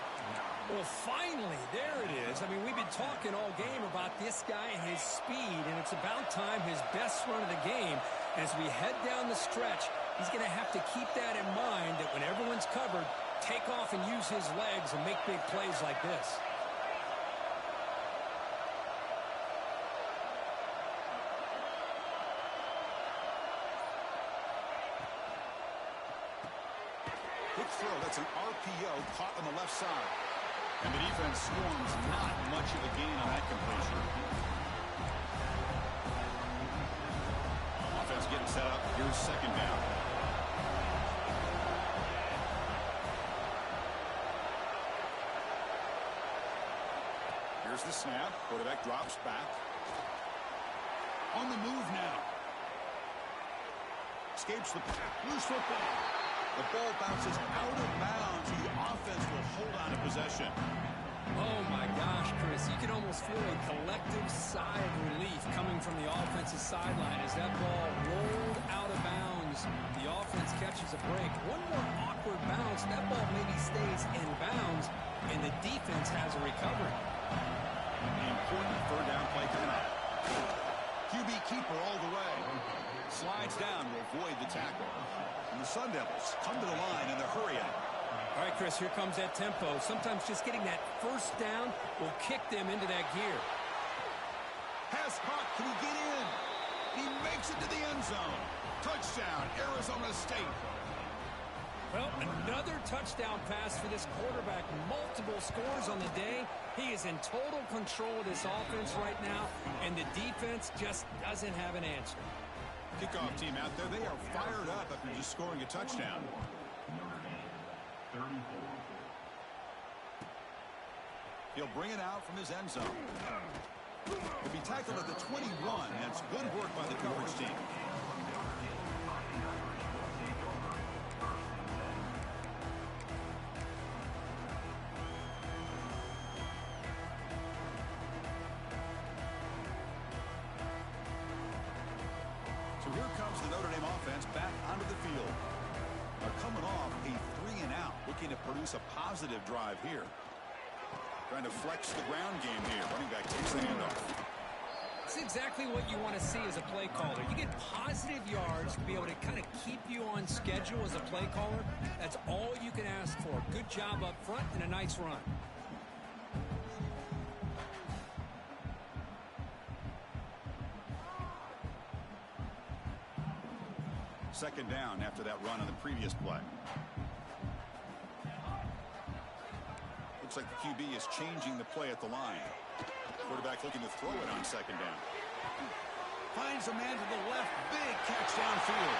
Well, finally, there it is. I mean, we've been talking all game about this guy and his speed, and it's about time his best run of the game. As we head down the stretch, he's going to have to keep that in mind, that when everyone's covered, take off and use his legs and make big plays like this. Quick throw, that's an RPO caught on the left side. And the defense swarms not much of a gain on that completion. Offense getting set up. Here's 2nd down. Here's the snap. Quarterback drops back. On the move now. Escapes the loose football. The ball bounces out of bounds. The offense will hold on to possession. Oh, my gosh, Chris. You can almost feel a collective sigh of relief coming from the offensive sideline as that ball rolled out of bounds. The offense catches a break. One more awkward bounce. That ball maybe stays in bounds, and the defense has a recovery. The important 3rd down play coming up. QB keeper all the way. Slides down to avoid the tackle. And the Sun Devils come to the line in the hurry up. All right, Chris, here comes that tempo. Sometimes just getting that first down will kick them into that gear. Pass caught. Can he get in? He makes it to the end zone. Touchdown, Arizona State. Well, another touchdown pass for this quarterback. Multiple scores on the day. He is in total control of this offense right now, and the defense just doesn't have an answer. Kickoff team out there, they are fired up after just scoring a touchdown. He'll bring it out from his end zone. He'll be tackled at the 21. That's good work by the coverage team. So here comes the Notre Dame offense back onto the field. They're coming off a 3-and-out, looking to produce a positive drive here. Trying to flex the ground game here. Running back takes the handoff. It's exactly what you want to see as a play caller. You get positive yards to be able to kind of keep you on schedule as a play caller. That's all you can ask for. Good job up front and a nice run. Second down after that run on the previous play. Looks like the QB is changing the play at the line. Quarterback looking to throw it on second down. Finds a man to the left. Big catch downfield.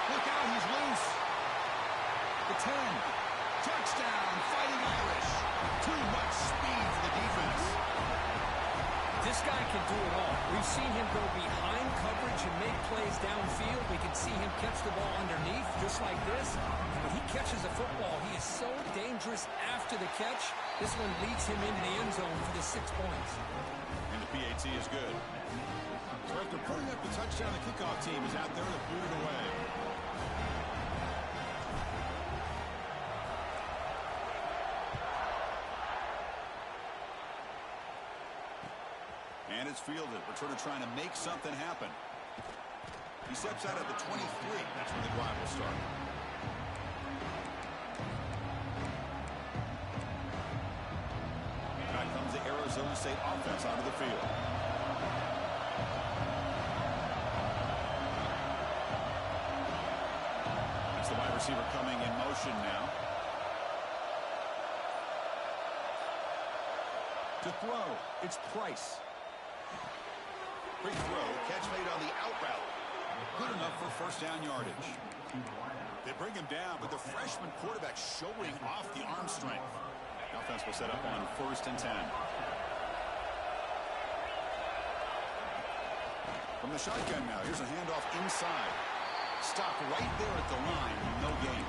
Look out, he's loose. The 10. Touchdown, Fighting Irish. Too much speed for the defense. This guy can do it all. We've seen him go behind coverage and make plays downfield. We can see him catch the ball underneath, just like this. When he catches a football, he is so dangerous after the catch. This one leads him into the end zone for the 6 points. And the PAT is good. So after putting up the touchdown, the kickoff team is out there to boot it away. And it's fielded. Returner trying to make something happen. He steps out at the 23. That's when the drive will start. Back comes the Arizona State offense onto the field. That's the wide receiver coming in motion now. To throw, it's Price. Quick throw, catch made on the out route. Good enough for first down yardage. They bring him down, but the freshman quarterback showing off the arm strength. The offense will set up on 1st and 10. From the shotgun now, here's a handoff inside. Stop right there at the line, no gain.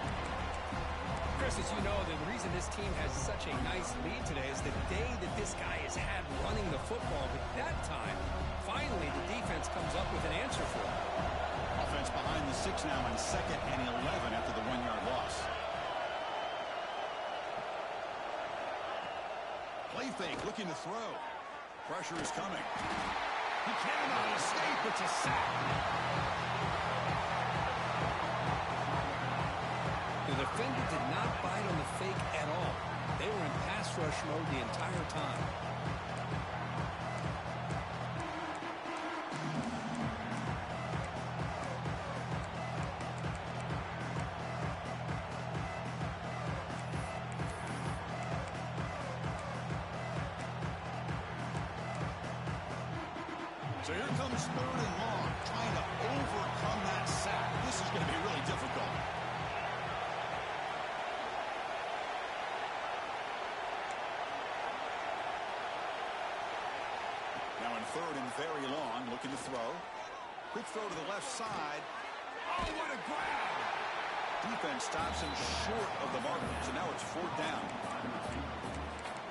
Chris, as you know, the reason this team has such a nice lead today is the day that this guy has had running the football. But that time, finally, the defense comes up with an answer for him. Offense behind the 6 now on 2nd and 11 after the 1-yard loss. Play fake, looking to throw. Pressure is coming. He cannot escape. It's a sack. The defender did not bite on the fake at all. They were in pass rush mode the entire time. So here comes 3rd and long, trying to overcome that sack. This is going to be really difficult. Now in 3rd and very long, looking to throw. Quick throw to the left side. Oh, what a grab! Defense stops him short of the mark, so now it's 4th down.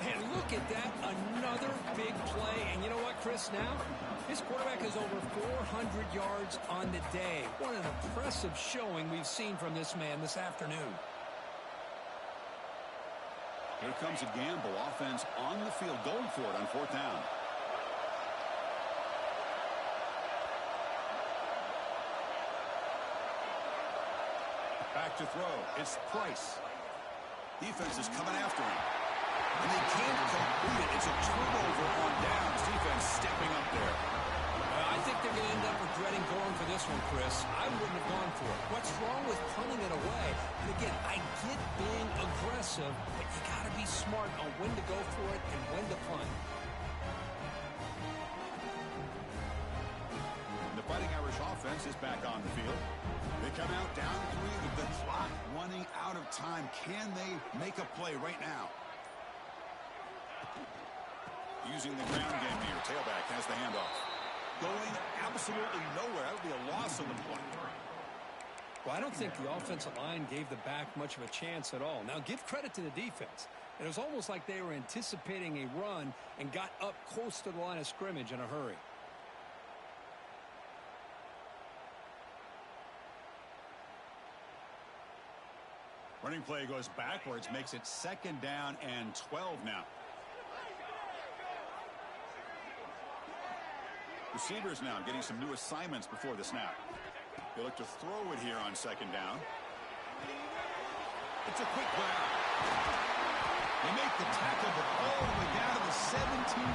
And look at that, another big play. And you know what, Chris, now? His quarterback is over 400 yards on the day. What an impressive showing we've seen from this man this afternoon. Here comes a gamble. Offense on the field, going for it on 4th down. Back to throw. It's Price. Defense is coming after him. And they can't complete it. It's a turnover on downs. Defense stepping up there. I think they're going to end up regretting going for this one, Chris. I wouldn't have gone for it. What's wrong with punting it away? And again, I get being aggressive, but you got to be smart on when to go for it and when to punt. The Fighting Irish offense is back on the field. They come out down 3 with the clock running out of time. Can they make a play right now? Using the ground game here. Tailback has the handoff. Going absolutely nowhere. That would be a loss on the play. Well, I don't think the offensive line gave the back much of a chance at all. Now, give credit to the defense. It was almost like they were anticipating a run and got up close to the line of scrimmage in a hurry. Running play goes backwards, makes it 2nd down and 12 now. Receivers now getting some new assignments before the snap. They look to throw it here on 2nd down. It's a quick grab. They make the tackle, but all the way down to the 17.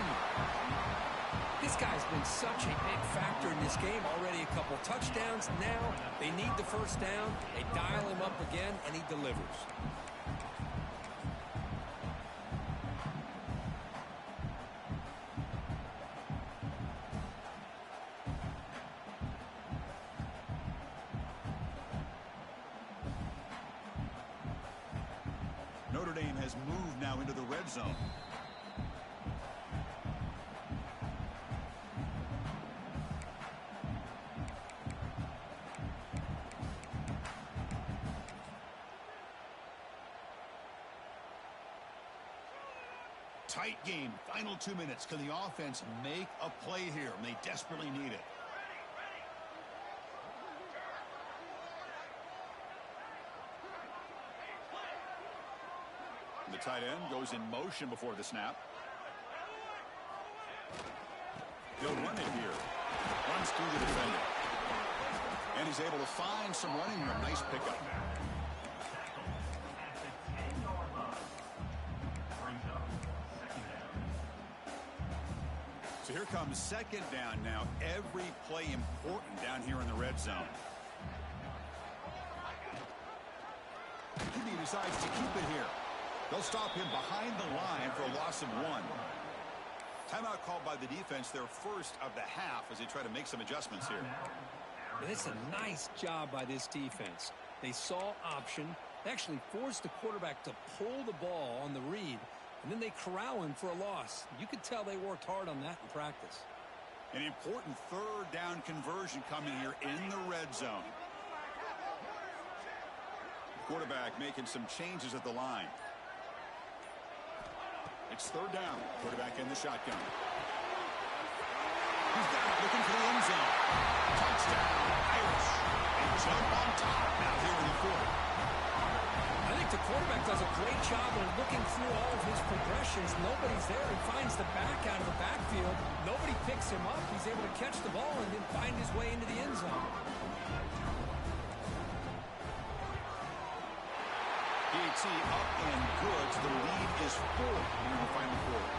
This guy's been such a big factor in this game. Already a couple touchdowns. Now they need the first down. They dial him up again, and he delivers. Notre Dame has moved now into the red zone. Tight game. Final 2 minutes. Can the offense make a play here? And they desperately need it. The tight end goes in motion before the snap. He'll run it here. Runs through the defender. And he's able to find some running room. Nice pickup. So here comes second down now. Every play important down here in the red zone. He decides to keep it here. They'll stop him behind the line for a loss of 1. Timeout called by the defense, their first of the half, as they try to make some adjustments here. And it's a nice job by this defense. They saw option. They actually forced the quarterback to pull the ball on the read, and then they corral him for a loss. You could tell they worked hard on that in practice. An important third down conversion coming here in the red zone. Quarterback making some changes at the line. It's third down. Quarterback in the shotgun. He's got it, looking for the end zone. Touchdown, Irish. They jump on top now here in the fourth. I think the quarterback does a great job of looking through all of his progressions. Nobody's there. He finds the back out of the backfield. Nobody picks him up. He's able to catch the ball and then find his way into the end zone. PAT up and good. The lead is 4 here in the final quarter.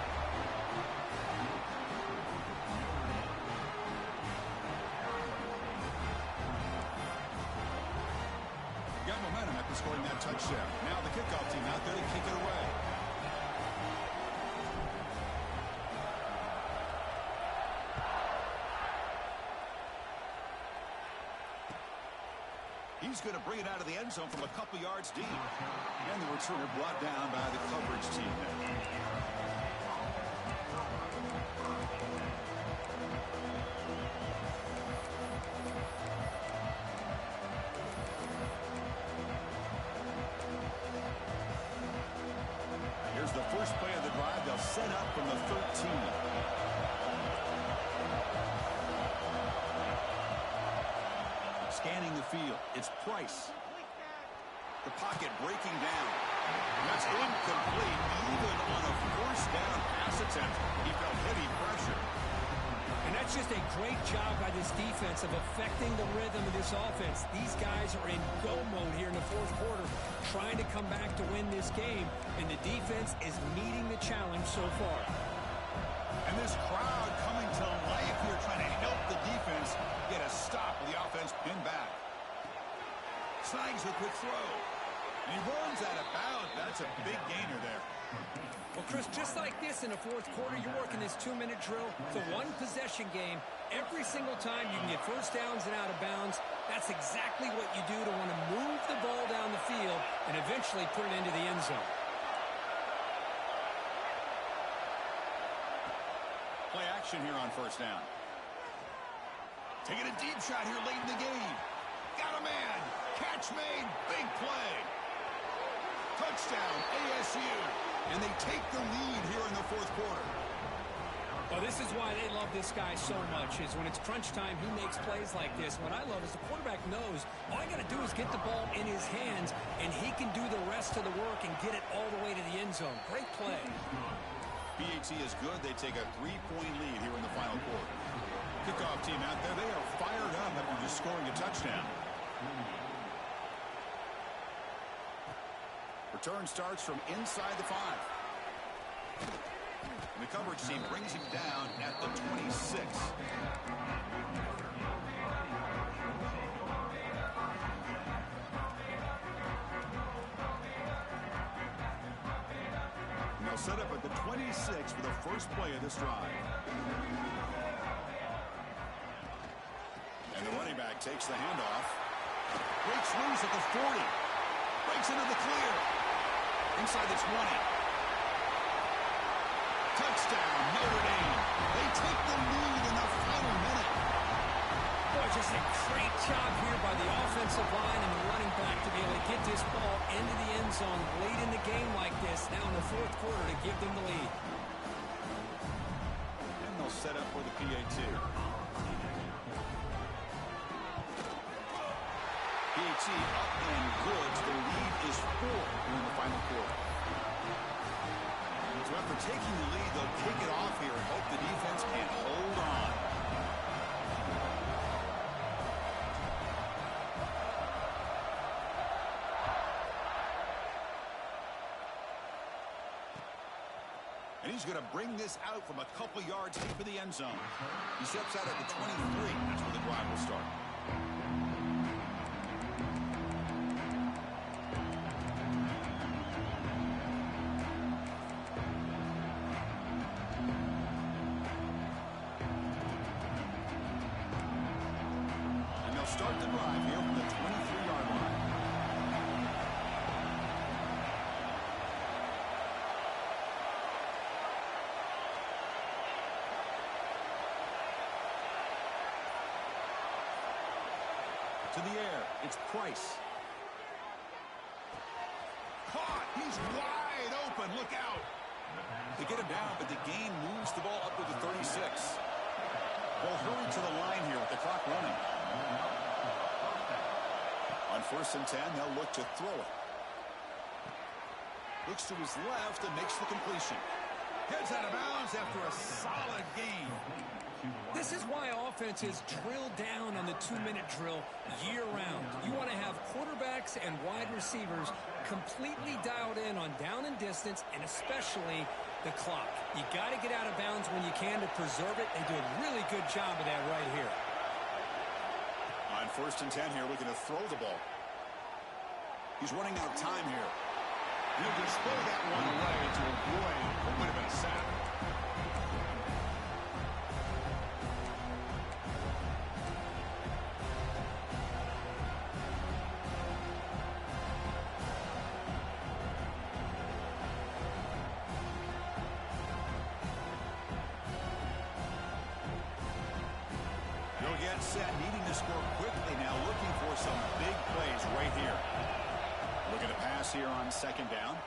Got momentum after scoring that touchdown. Now the kickoff team out there to kick it away. He's going to bring it out of the end zone from a couple yards deep. And the returner brought down by the coverage team there. Here's the first play of the drive. They'll set up from the 13. Scanning the field. It's Price. The pocket breaking down. That's incomplete. Even on a first down pass attempt, he felt heavy pressure. And that's just a great job by this defense of affecting the rhythm of this offense. These guys are in go mode here in the fourth quarter, trying to come back to win this game, and the defense is meeting the challenge so far. And this crowd coming to life here, trying to help the defense get a stop with the offense pinned back. Snags a quick throw. And he runs out of bounds. That's a big gainer there. Well, Chris, just like this in the fourth quarter, you're working this 2-minute drill. It's a one-possession game. Every single time you can get first downs and out of bounds. That's exactly what you do to want to move the ball down the field and eventually put it into the end zone. Play action here on first down. Taking a deep shot here late in the game. Got a man. Catch made. Big play. Touchdown, ASU. And they take the lead here in the fourth quarter. Well, this is why they love this guy so much, is when it's crunch time, he makes plays like this. What I love is the quarterback knows all I got to do is get the ball in his hands, and he can do the rest of the work and get it all the way to the end zone. Great play. PAT is good. They take a 3-point lead here in the final quarter. Kickoff team out there. They are fired up after just scoring a touchdown. Return starts from inside the 5. And the coverage team brings him down at the 26. And they'll set up at the 26 for the first play of this drive. And the running back takes the handoff. Breaks loose at the 40. Breaks into the clear. Inside the 20. Touchdown, Notre Dame. They take the lead in the final minute. Boy, just a great job here by the offensive line and the running back to be able to get this ball into the end zone late in the game like this, now in the fourth quarter, to give them the lead. And they'll set up for the PAT. PAT up and good. The lead is 4 in the final quarter. So after taking the lead, they'll kick it off here and hope the defense can hold on. And he's going to bring this out from a couple yards deep in the end zone. He steps out at the 23. That's where the drive will start. Start the drive here from the 23-yard line. To the air, it's Price. Caught! He's wide open. Look out! They get him down, but the gain moves the ball up to the 36. They'll hurry to the line here with the clock running. On 1st and 10, they'll look to throw it. Looks to his left and makes the completion. Heads out of bounds after a solid gain. This is why offenses drill down on the 2-minute drill year-round. You want to have quarterbacks and wide receivers completely dialed in on down and distance, and especially the clock. You got to get out of bounds when you can to preserve it. They do a really good job of that right here. On 1st and 10 here, looking to throw the ball. He's running out of time here. He'll just throw that one away to avoid what would have been a sack. They'll get set, needing to score quickly now, looking for some big plays right here. Looking to pass here on 2nd down.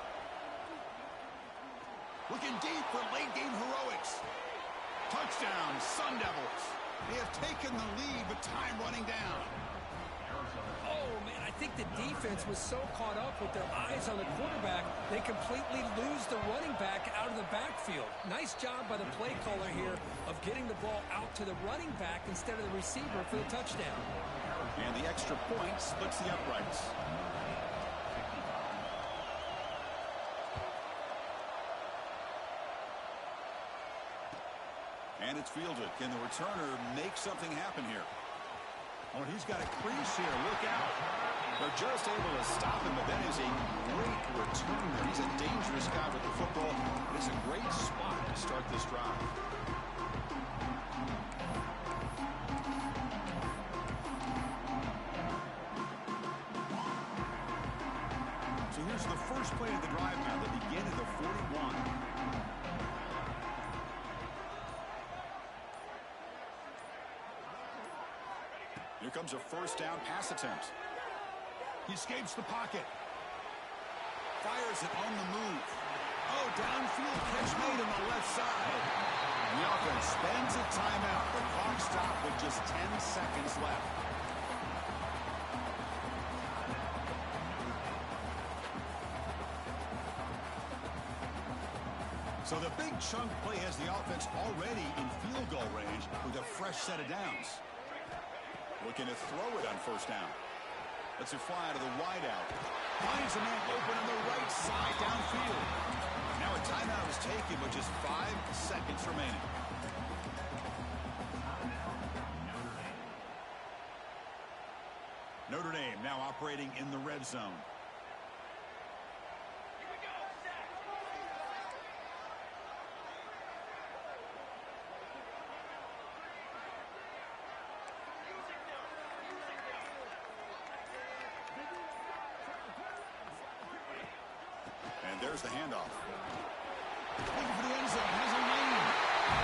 Looking deep for late-game heroics. Touchdown, Sun Devils. They have taken the lead with time running down. Oh, man, I think the defense was so caught up with their eyes on the quarterback, they completely lose the running back out of the backfield. Nice job by the play caller here of getting the ball out to the running back instead of the receiver for the touchdown. And the extra point splits the uprights. And it's fielded. Can the returner make something happen here? Oh, he's got a crease here. Look out. They're just able to stop him, but that is a great return there. He's a dangerous guy with the football. It's a great spot to start this drive. So here's the first play of the drive now. They begin at the 41. Here comes a 1st down pass attempt. He escapes the pocket. Fires it on the move. Oh, downfield catch made on the left side. And the offense spends a timeout. The clock stopped with just 10 seconds left. So the big chunk play has the offense already in field goal range with a fresh set of downs. Looking to throw it on 1st down. Let's it fly to the wideout. Finds a man open on the right side downfield. Now a A timeout is taken with just 5 seconds remaining. Notre Dame now operating in the red zone. And there's the handoff. Looking for the end zone. Has a lane.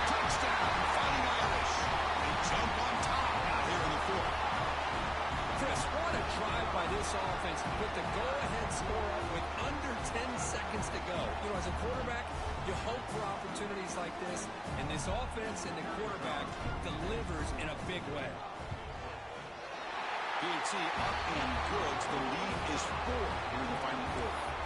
Touchdown. Fighting Irish. They jump on top now here in the fourth. Chris, what a drive by this offense to put the go-ahead score up with under 10 seconds to go. You know, as a quarterback, you hope for opportunities like this, and this offense and the quarterback delivers in a big way. PAT up and good. The lead is 4 here in the final quarter.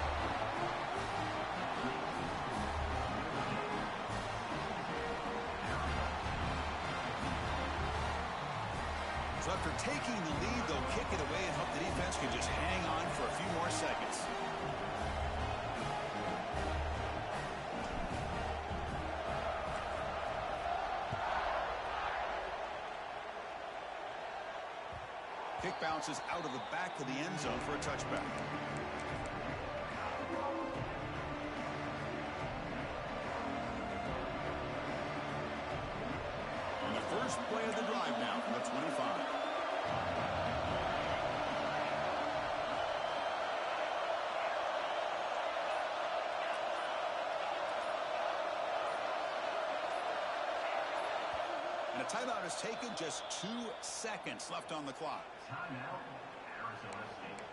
So after taking the lead, they'll kick it away and hope the defense can just hang on for a few more seconds. Kick bounces out of the back of the end zone for a touchback. And the first play of the drive now from the 25. And a timeout is taken, just 2 seconds left on the clock. Timeout, Arizona State.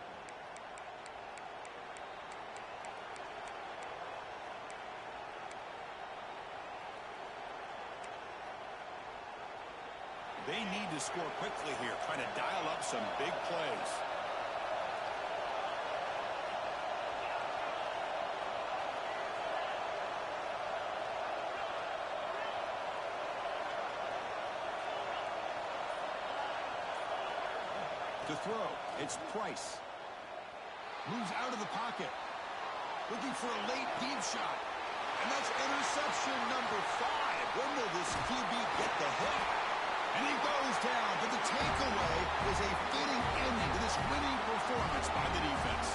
They need to score quickly here, trying to dial up some big plays. To throw, it's Price. Moves out of the pocket. Looking for a late deep shot. And that's interception number 5. When will this QB get the hit? And he goes down, but the takeaway is a fitting ending to this winning performance by the defense.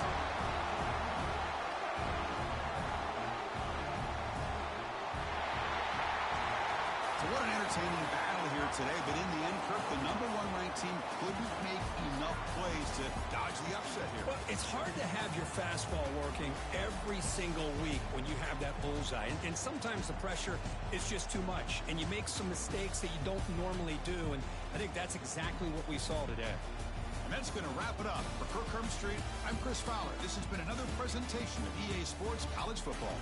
So what an entertaining battle here today, but in the end, Kirk, the number 1 ranked team couldn't make enough plays to dodge the upset here. Well, it's hard to have your fastball working every single week when you have that bullseye. And sometimes the pressure is just too much, and you make some mistakes that you don't normally do. And I think that's exactly what we saw today. And that's going to wrap it up. For Kirk Street, I'm Chris Fowler. This has been another presentation of EA Sports College Football.